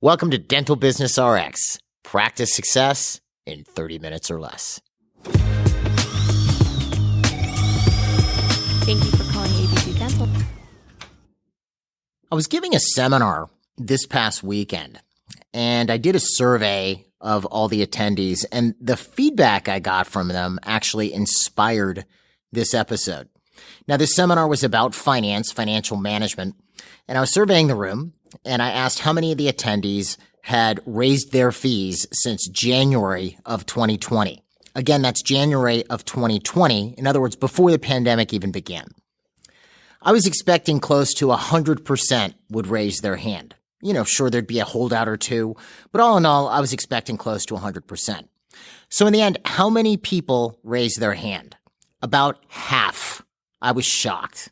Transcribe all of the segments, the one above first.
Welcome to Dental Business RX. Practice success in 30 minutes or less. Thank you for calling ABC Dental. I was giving a seminar this past weekend, and I did a survey of all the attendees, and the feedback I got from them actually inspired this episode. Now, this seminar was about financial management, and I was surveying the room, and I asked how many of the attendees had raised their fees since January of 2020. Again, that's January of 2020. In other words, before the pandemic even began. I was expecting close to 100% would raise their hand. Sure, there'd be a holdout or two, but all in all, I was expecting close to 100%. So in the end, how many people raised their hand? About half. I was shocked.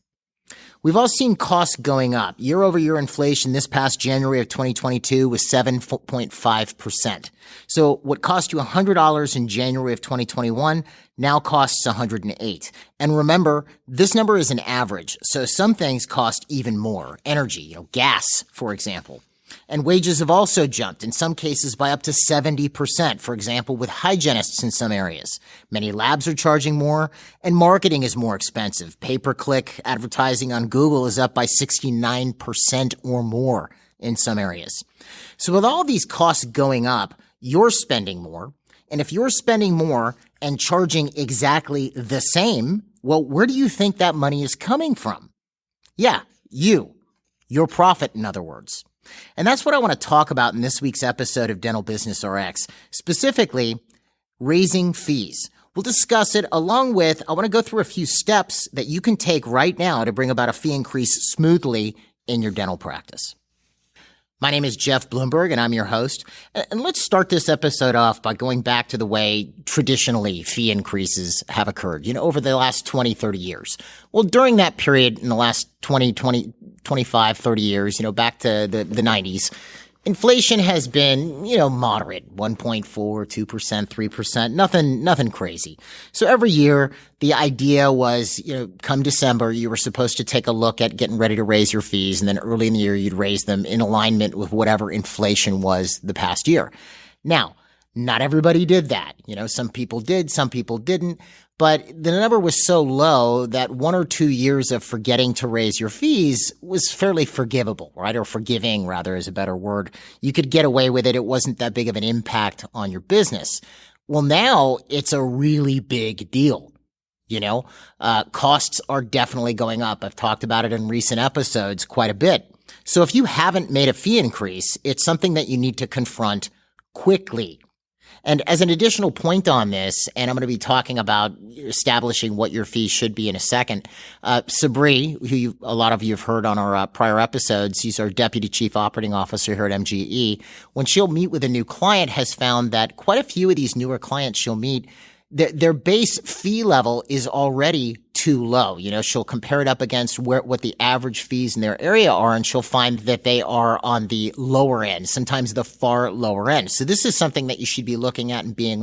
We've all seen costs going up. Year-over-year inflation this past January of 2022 was 7.5%. So what cost you $100 in January of 2021 now costs $108. And remember, this number is an average. So some things cost even more. Energy, gas, for example. And wages have also jumped, in some cases by up to 70%, for example, with hygienists in some areas. Many labs are charging more, and marketing is more expensive. Pay-per-click advertising on Google is up by 69% or more in some areas. So with all these costs going up, you're spending more. And if you're spending more and charging exactly the same, well, where do you think that money is coming from? Yeah, your profit, in other words. And that's what I want to talk about in this week's episode of Dental Business RX, specifically raising fees. We'll discuss it along with, I want to go through a few steps that you can take right now to bring about a fee increase smoothly in your dental practice. My name is Jeff Bloomberg, and I'm your host. And let's start this episode off by going back to the way traditionally fee increases have occurred, over the last 20, 30 years. Well, during that period in the last 25, 30 years, back to the 90s, inflation has been, moderate, 1.4, 2%, 3%, nothing crazy. So every year, the idea was, come December, you were supposed to take a look at getting ready to raise your fees, and then early in the year, you'd raise them in alignment with whatever inflation was the past year. Now, not everybody did that. Some people did, some people didn't. But the number was so low that 1 or 2 years of forgetting to raise your fees was fairly forgivable, right? Or forgiving, rather, is a better word. You could get away with it. It wasn't that big of an impact on your business. Well, now it's a really big deal. Costs are definitely going up. I've talked about it in recent episodes quite a bit. So if you haven't made a fee increase, it's something that you need to confront quickly. And as an additional point on this, and I'm going to be talking about establishing what your fees should be in a second, Sabri, who a lot of you have heard on our prior episodes, he's our Deputy Chief Operating Officer here at MGE, when she'll meet with a new client, has found that quite a few of these newer clients she'll meet, their base fee level is already too low. She'll compare it up against what the average fees in their area are, and she'll find that they are on the lower end, sometimes the far lower end. So this is something that you should be looking at and be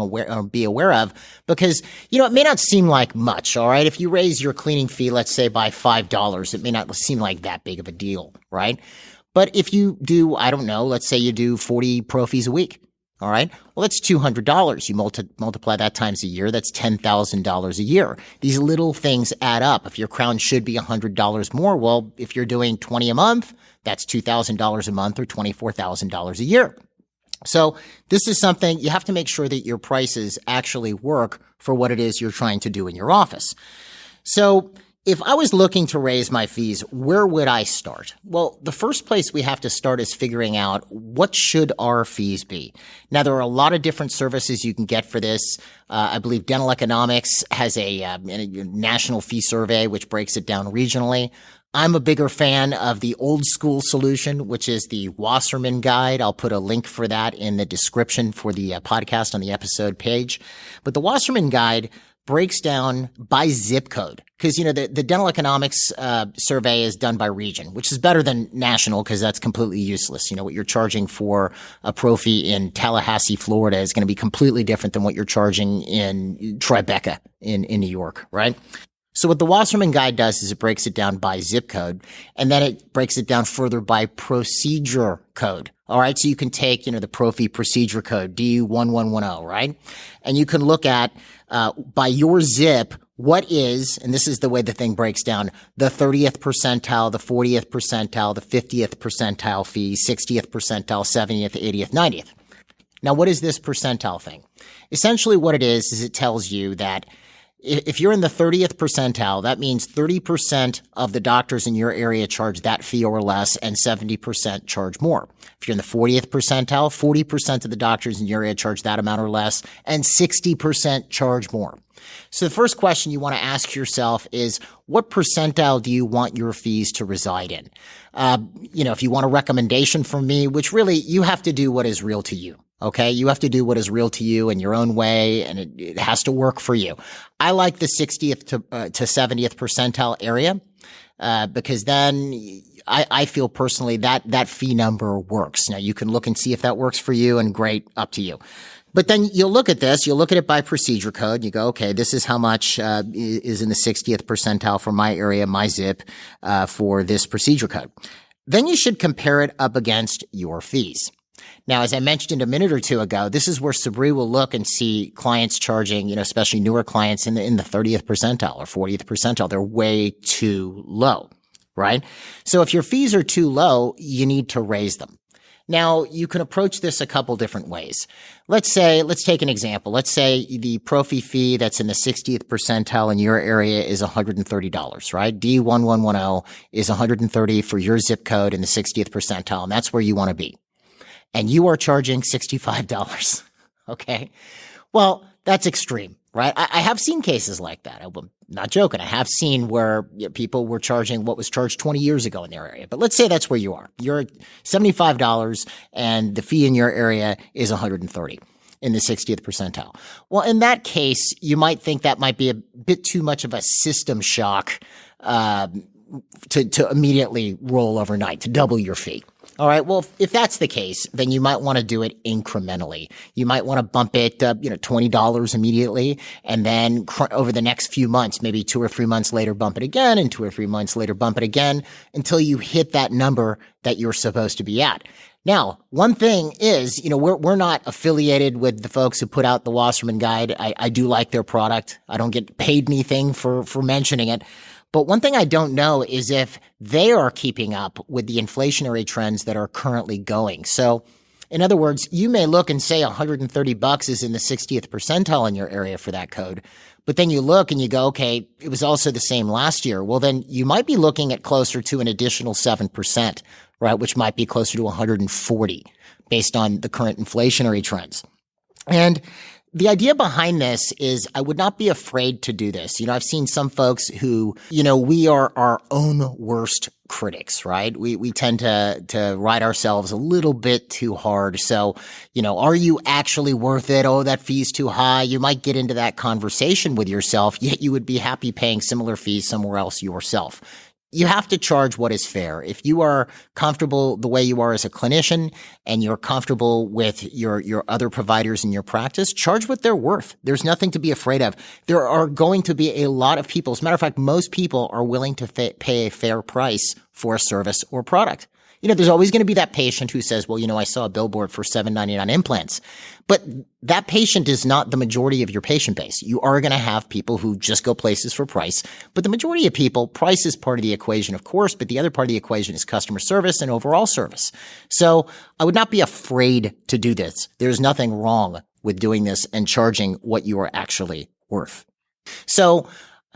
aware of, because, it may not seem like much, all right? If you raise your cleaning fee, let's say by $5, it may not seem like that big of a deal, right? But if you do, let's say you do 40 pro fees a week. All right. Well, that's $200. You multiply that times a year. That's $10,000 a year. These little things add up. If your crown should be $100 more, well, if you're doing 20 a month, that's $2,000 a month or $24,000 a year. So this is something you have to make sure that your prices actually work for what it is you're trying to do in your office. So if I was looking to raise my fees, where would I start? Well, the first place we have to start is figuring out what should our fees be. Now, there are a lot of different services you can get for this. I believe Dental Economics has a national fee survey, which breaks it down regionally. I'm a bigger fan of the old school solution, which is the Wasserman Guide. I'll put a link for that in the description for the podcast on the episode page. But the Wasserman Guide breaks down by zip code. Because, the dental economics survey is done by region, which is better than national because that's completely useless. What you're charging for a pro fee in Tallahassee, Florida is going to be completely different than what you're charging in Tribeca in New York, right? So what the Wasserman Guide does is it breaks it down by zip code, and then it breaks it down further by procedure code. All right. So you can take, the Profi procedure code, D1110, right? And you can look at, by your zip, what is, and this is the way the thing breaks down, the 30th percentile, the 40th percentile, the 50th percentile fee, 60th percentile, 70th, 80th, 90th. Now, what is this percentile thing? Essentially what it is it tells you that if you're in the 30th percentile, that means 30% of the doctors in your area charge that fee or less, and 70% charge more. If you're in the 40th percentile, 40% of the doctors in your area charge that amount or less, and 60% charge more. So the first question you want to ask yourself is, what percentile do you want your fees to reside in? If you want a recommendation from me, which really you have to do what is real to you. Okay. You have to do what is real to you in your own way, and it has to work for you. I like the 60th to 70th percentile area, because then I feel personally that fee number works. Now you can look and see if that works for you, and great, up to you. But then you'll look at this, you'll look at it by procedure code. You go, okay, this is how much is in the 60th percentile for my area, my zip, for this procedure code. Then you should compare it up against your fees. Now, as I mentioned a minute or two ago, this is where Sabri will look and see clients charging, especially newer clients in the 30th percentile or 40th percentile. They're way too low, right? So if your fees are too low, you need to raise them. Now, you can approach this a couple different ways. Let's take an example. Let's say the Profi fee that's in the 60th percentile in your area is $130, right? D1110 is $130 for your zip code in the 60th percentile, and that's where you want to be. And you are charging $65. Okay. Well, that's extreme, right? I have seen cases like that. I'm not joking. I have seen where people were charging what was charged 20 years ago in their area. But let's say that's where you are. You're at $75 and the fee in your area is $130 in the 60th percentile. Well, in that case, you might think that might be a bit too much of a system shock, to immediately roll overnight, to double your fee. All right. Well, if that's the case, then you might want to do it incrementally. You might want to bump it, $20 immediately. And then over the next few months, maybe 2 or 3 months later, bump it again, and 2 or 3 months later, bump it again until you hit that number that you're supposed to be at. Now, one thing is, we're not affiliated with the folks who put out the Wasserman Guide. I do like their product. I don't get paid anything for mentioning it. But one thing I don't know is if they are keeping up with the inflationary trends that are currently going. So, in other words, you may look and say $130 is in the 60th percentile in your area for that code. But then you look and you go, okay, it was also the same last year. Well, then you might be looking at closer to an additional 7%, right? Which might be closer to 140 based on the current inflationary trends. And the idea behind this is I would not be afraid to do this. I've seen some folks who, we are our own worst critics, right? We tend to ride ourselves a little bit too hard. So, are you actually worth it? Oh, that fee's too high. You might get into that conversation with yourself, yet you would be happy paying similar fees somewhere else yourself. You have to charge what is fair. If you are comfortable the way you are as a clinician and you're comfortable with your other providers in your practice, charge what they're worth. There's nothing to be afraid of. There are going to be a lot of people. As a matter of fact, most people are willing to pay a fair price for a service or product. There's always going to be that patient who says, well, I saw a billboard for $7.99 implants. But that patient is not the majority of your patient base. You are going to have people who just go places for price. But the majority of people, price is part of the equation, of course, but the other part of the equation is customer service and overall service. So I would not be afraid to do this. There's nothing wrong with doing this and charging what you are actually worth. So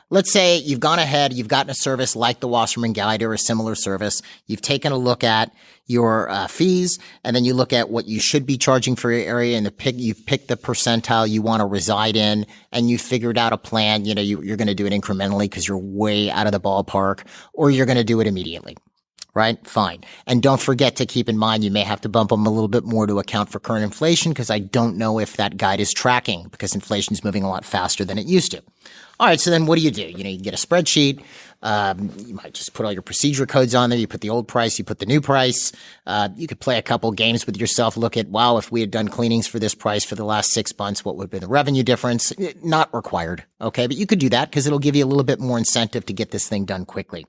let's say you've gone ahead, you've gotten a service like the Wasserman Guide or a similar service. You've taken a look at your fees, and then you look at what you should be charging for your area, and you've picked the percentile you want to reside in, and you figured out a plan. You're going to do it incrementally because you're way out of the ballpark, or you're going to do it immediately. right? Fine. And don't forget to keep in mind you may have to bump them a little bit more to account for current inflation because I don't know if that guide is tracking because inflation is moving a lot faster than it used to. All right, so then what do? You get a spreadsheet. You might just put all your procedure codes on there. You put the old price, you put the new price. You could play a couple games with yourself. Look at, wow, if we had done cleanings for this price for the last 6 months, what would have been the revenue difference? Not required, okay? But you could do that because it'll give you a little bit more incentive to get this thing done quickly.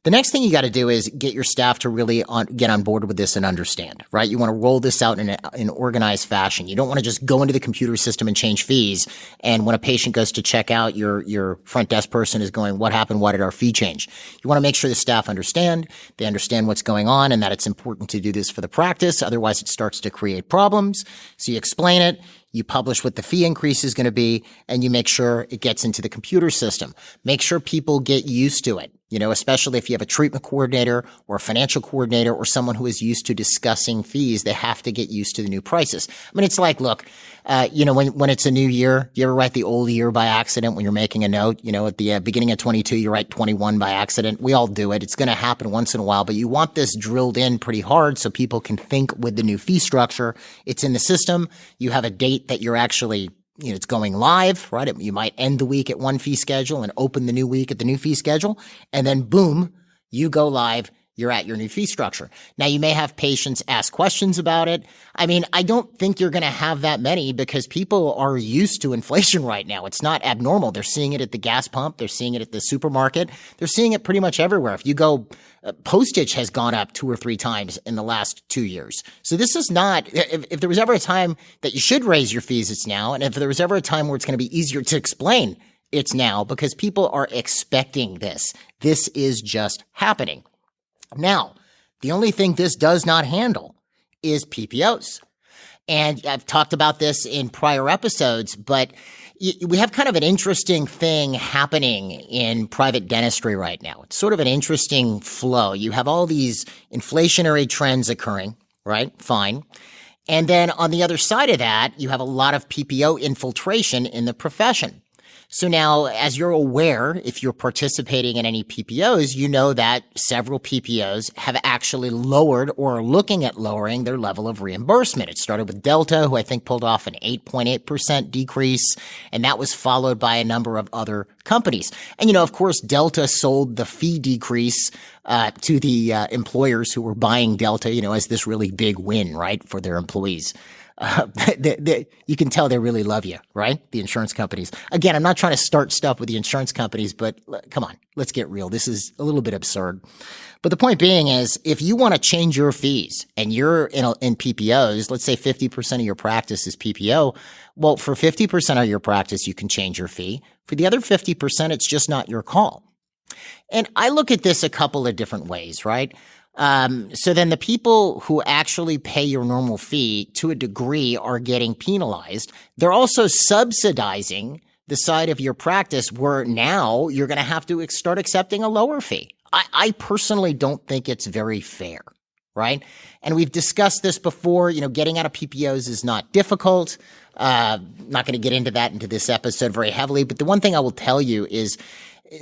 The next thing you got to do is get your staff to really get on board with this and understand, right? You want to roll this out in an organized fashion. You don't want to just go into the computer system and change fees. And when a patient goes to check out, your front desk person is going, what happened? Why did our fee change? You want to make sure the staff understand. They understand what's going on and that it's important to do this for the practice. Otherwise, it starts to create problems. So you explain it. You publish what the fee increase is going to be, and you make sure it gets into the computer system. Make sure people get used to it, especially if you have a treatment coordinator or a financial coordinator or someone who is used to discussing fees, they have to get used to the new prices. I mean, it's like, look, when it's a new year, you ever write the old year by accident when you're making a note? At the beginning of 22, you write 21 by accident. We all do it. It's going to happen once in a while, but you want this drilled in pretty hard so people can think with the new fee structure. It's in the system. You have a date that you're actually, it's going live, right? You might end the week at one fee schedule and open the new week at the new fee schedule. And then boom, you go live. You're at your new fee structure. Now, you may have patients ask questions about it. I mean, I don't think you're going to have that many because people are used to inflation right now. It's not abnormal. They're seeing it at the gas pump. They're seeing it at the supermarket. They're seeing it pretty much everywhere. If you go, postage has gone up 2 or 3 times in the last 2 years. So this is not, if there was ever a time that you should raise your fees, it's now. And if there was ever a time where it's going to be easier to explain, it's now because people are expecting this. This is just happening. Now, the only thing this does not handle is PPOs. And I've talked about this in prior episodes, but we have kind of an interesting thing happening in private dentistry right now. It's sort of an interesting flow. You have all these inflationary trends occurring, right? Fine. And then on the other side of that, you have a lot of PPO infiltration in the profession. So now, as you're aware, if you're participating in any PPOs, you know that several PPOs have actually lowered or are looking at lowering their level of reimbursement. It started with Delta, who I think pulled off an 8.8% decrease, and that was followed by a number of other companies. And, of course, Delta sold the fee decrease to the employers who were buying Delta, as this really big win, right, for their employees. You can tell they really love you, right? The insurance companies. Again, I'm not trying to start stuff with the insurance companies, but come on, let's get real. This is a little bit absurd. But the point being is, if you want to change your fees and you're in PPOs, let's say 50% of your practice is PPO. Well, for 50% of your practice, you can change your fee. For the other 50%, it's just not your call. And I look at this a couple of different ways, right? So then the people who actually pay your normal fee to a degree are getting penalized. They're also subsidizing the side of your practice where now you're going to have to start accepting a lower fee. I personally don't think it's very fair, right? And we've discussed this before. Getting out of PPOs is not difficult. Not going to get into this episode very heavily. But the one thing I will tell you is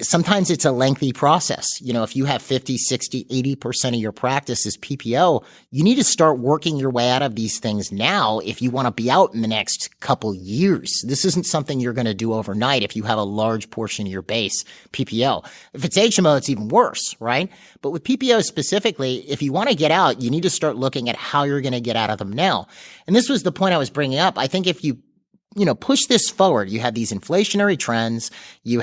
sometimes it's a lengthy process. If you have 50, 60, 80% of your practice is PPO, you need to start working your way out of these things now if you want to be out in the next couple years. This isn't something you're going to do overnight if you have a large portion of your base PPO. If it's HMO, it's even worse, right? But with PPO specifically, if you want to get out, you need to start looking at how you're going to get out of them now. And this was the point I was bringing up. I think if you push this forward. You have these inflationary trends. You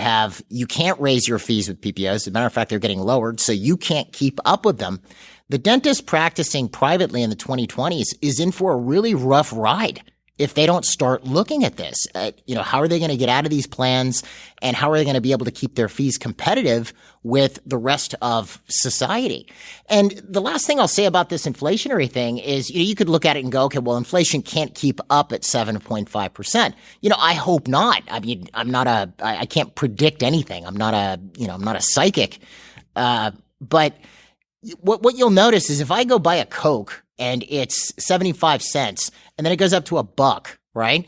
can't raise your fees with PPOs. As a matter of fact, they're getting lowered, so you can't keep up with them. The dentist practicing privately in the 2020s is in for a really rough ride if they don't start looking at this. How are they going to get out of these plans, and how are they going to be able to keep their fees competitive with the rest of society? And the last thing I'll say about this inflationary thing is, you could look at it and go, okay, well, inflation can't keep up at 7.5%. I hope not. I mean, I can't predict anything. I'm not a psychic. But what you'll notice is if I go buy a Coke and it's 75 cents and then it goes up to $1, right?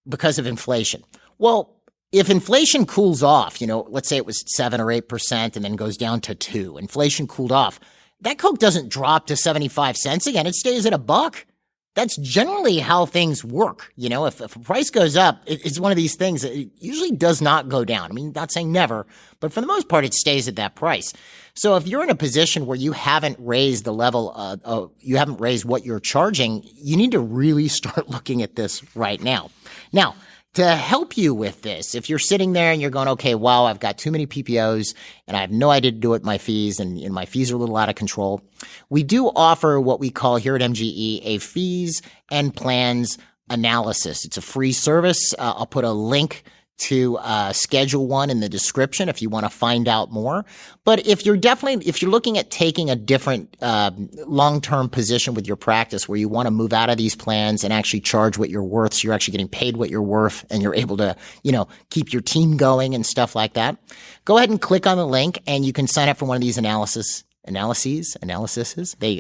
Because of inflation. Well, if inflation cools off, let's say it was 7 or 8% and then goes down to 2, inflation cooled off. that Coke doesn't drop to 75 cents again. It stays at $1. That's generally how things work. You know, if a price goes up, it's one of these things that it usually does not go down. I mean, not saying never, but for the most part, it stays at that price. So if you're in a position where you haven't raised the level, you haven't raised what you're charging, you need to really start looking at this right now. Now, to help you with this, if you're sitting there and you're going, okay, wow, I've got too many PPOs and I have no idea to do it with my fees and my fees are a little out of control, we do offer what we call here at MGE a fees and plans analysis. It's a free service. I'll put a link to schedule one in the description if you want to find out more. But if you're looking at taking a different long-term position with your practice where you want to move out of these plans and actually charge what you're worth, so you're actually getting paid what you're worth and you're able to, keep your team going and stuff like that, go ahead and click on the link and you can sign up for one of these analyses,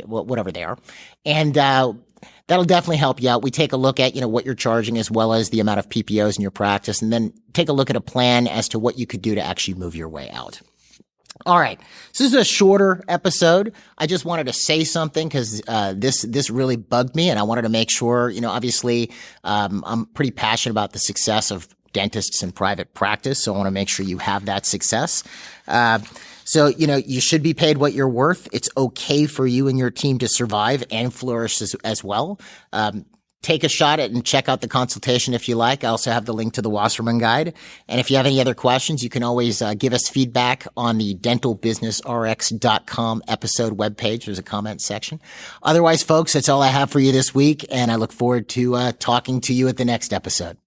whatever they are. And that'll definitely help you out. We take a look at, what you're charging as well as the amount of PPOs in your practice, and then take a look at a plan as to what you could do to actually move your way out. All right. So this is a shorter episode. I just wanted to say something because this really bugged me, and I wanted to make sure, obviously, I'm pretty passionate about the success of dentists in private practice, so I want to make sure you have that success. So, you should be paid what you're worth. It's okay for you and your team to survive and flourish as well. Take a shot at and check out the consultation if you like. I also have the link to the Wasserman Guide. And if you have any other questions, you can always give us feedback on the dentalbusinessrx.com episode webpage. There's a comment section. Otherwise, folks, that's all I have for you this week. And I look forward to talking to you at the next episode.